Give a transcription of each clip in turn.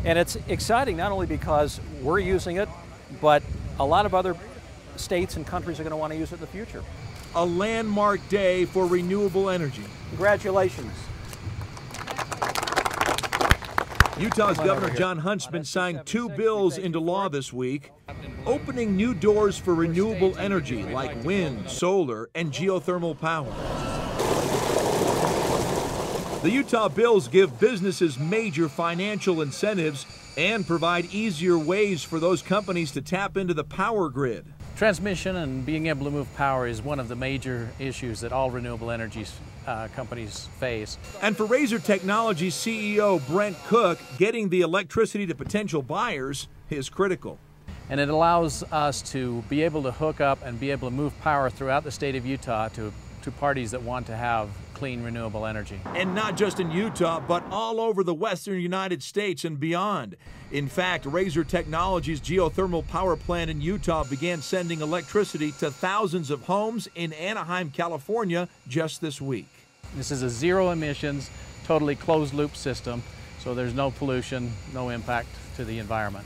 And it's exciting not only because we're using it, but a lot of other states and countries are going to want to use it in the future. A landmark day for renewable energy. Congratulations. Utah's Governor John Huntsman signed 2 bills into law this week, opening new doors for renewable energy like wind, solar, and geothermal power. The Utah bills give businesses major financial incentives and provide easier ways for those companies to tap into the power grid. Transmission and being able to move power is one of the major issues that all renewable energy companies face. And for Razor Technologies CEO Brent Cook, getting the electricity to potential buyers is critical. And it allows us to be able to hook up and be able to move power throughout the state of Utah to parties that want to have clean, renewable energy. And not just in Utah, but all over the western United States and beyond. In fact, Razor Technologies' geothermal power plant in Utah began sending electricity to thousands of homes in Anaheim, California just this week. This is a zero emissions, totally closed loop system, so there's no pollution, no impact to the environment.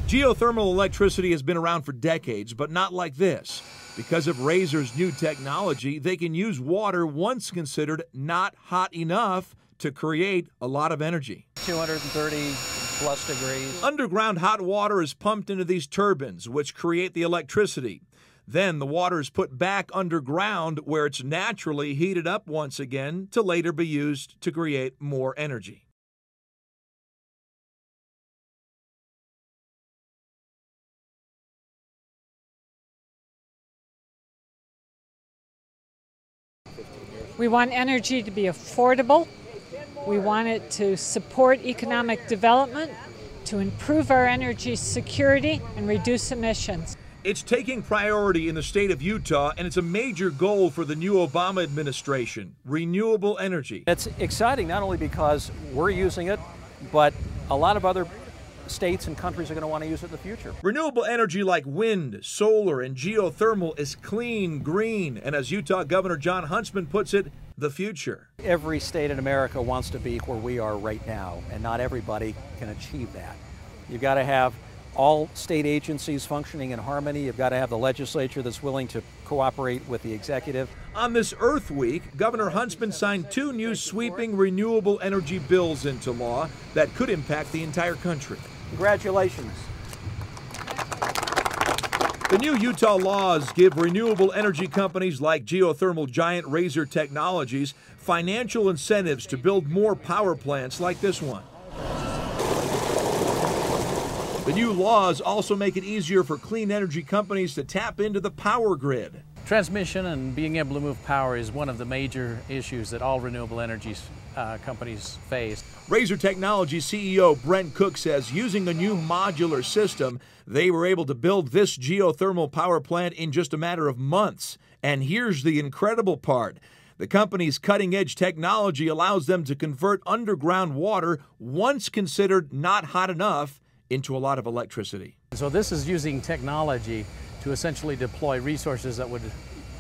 Geothermal electricity has been around for decades, but not like this. Because of Razor's new technology, they can use water once considered not hot enough to create a lot of energy. 230 plus degrees. Underground hot water is pumped into these turbines, which create the electricity. Then the water is put back underground where it's naturally heated up once again to later be used to create more energy. We want energy to be affordable. We want it to support economic development, to improve our energy security and reduce emissions. It's taking priority in the state of Utah, and it's a major goal for the new Obama administration, renewable energy. It's exciting not only because we're using it, but a lot of other states and countries are going to want to use it in the future. Renewable energy like wind, solar, and geothermal is clean, green, and as Utah Governor John Huntsman puts it, the future. Every state in America wants to be where we are right now, and not everybody can achieve that. You've got to have all state agencies functioning in harmony. You've got to have the legislature that's willing to cooperate with the executive. On this Earth Week, Governor Huntsman signed 2 new sweeping renewable energy bills into law that could impact the entire country. Congratulations. The new Utah laws give renewable energy companies like geothermal giant Razor Technologies financial incentives to build more power plants like this one. The new laws also make it easier for clean energy companies to tap into the power grid. Transmission and being able to move power is one of the major issues that all renewable energy companies face. Razor Technologies CEO Brent Cook says using a new modular system, they were able to build this geothermal power plant in just a matter of months. And here's the incredible part. The company's cutting-edge technology allows them to convert underground water, once considered not hot enough, into a lot of electricity. So this is using technology to essentially deploy resources that would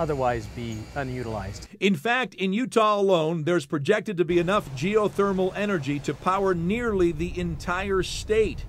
otherwise be unutilized. In fact, in Utah alone, there's projected to be enough geothermal energy to power nearly the entire state.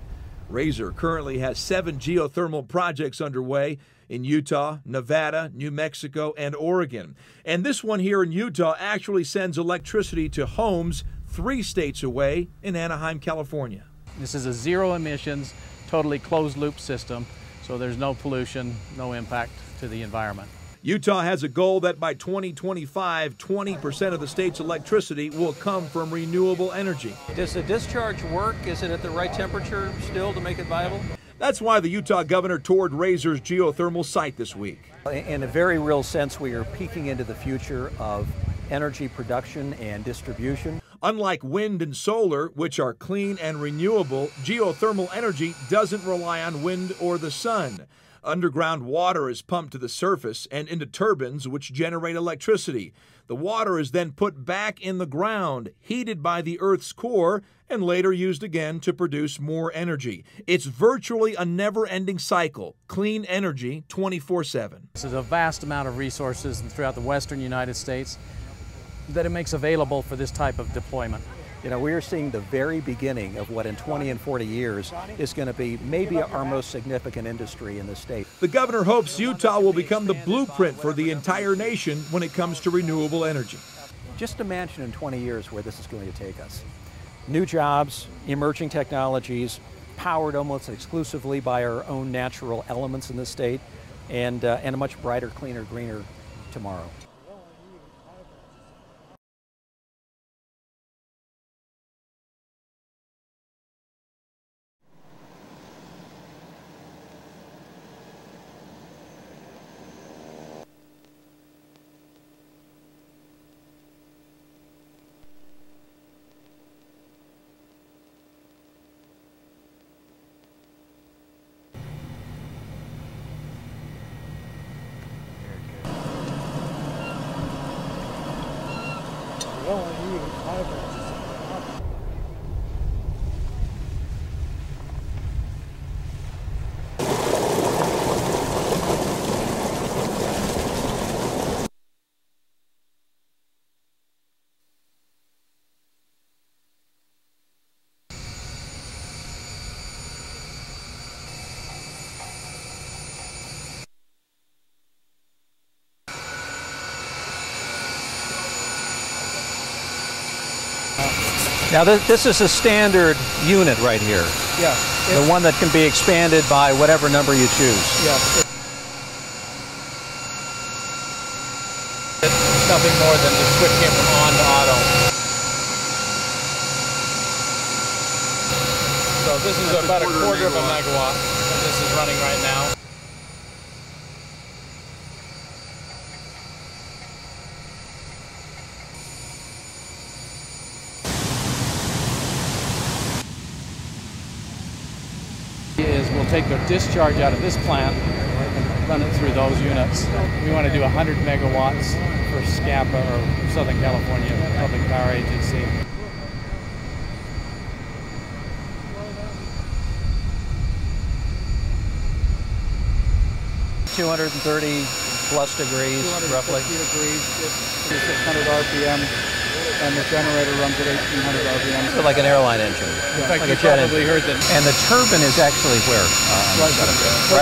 Razor currently has 7 geothermal projects underway in Utah, Nevada, New Mexico, and Oregon. And this one here in Utah actually sends electricity to homes 3 states away in Anaheim, California. This is a zero emissions, totally closed loop system, so there's no pollution, no impact to the environment. Utah has a goal that by 2025, 20% of the state's electricity will come from renewable energy. Does the discharge work? Is it at the right temperature still to make it viable? That's why the Utah governor toured Razor's geothermal site this week. In a very real sense, we are peeking into the future of energy production and distribution. Unlike wind and solar, which are clean and renewable, geothermal energy doesn't rely on wind or the sun. Underground water is pumped to the surface and into turbines which generate electricity. The water is then put back in the ground, heated by the Earth's core, and later used again to produce more energy. It's virtually a never-ending cycle. Clean energy 24/7. This is a vast amount of resources throughout the western United States that it makes available for this type of deployment. You know, we are seeing the very beginning of what in 20 and 40 years is going to be maybe our most significant industry in the state. The governor hopes Utah will become the blueprint for the entire nation when it comes to renewable energy. Just imagine in 20 years where this is going to take us. New jobs, emerging technologies, powered almost exclusively by our own natural elements in the state, and a much brighter, cleaner, greener tomorrow. Now this is a standard unit right here. Yeah. The one that can be expanded by whatever number you choose. Yeah. It's nothing more than just switching it from on to auto. So this is about a quarter of a megawatt that this is running right now. We'll take the discharge out of this plant and run it through those units. We want to do 100 megawatts for SCAPA, or Southern California Public Power Agency. +230 degrees, roughly. 250 degrees, it's 600 RPM. And the generator runs at 1,800 RPM. So like an airline engine. In fact, like you a jet probably engine. heard that. And the turbine is actually where? Right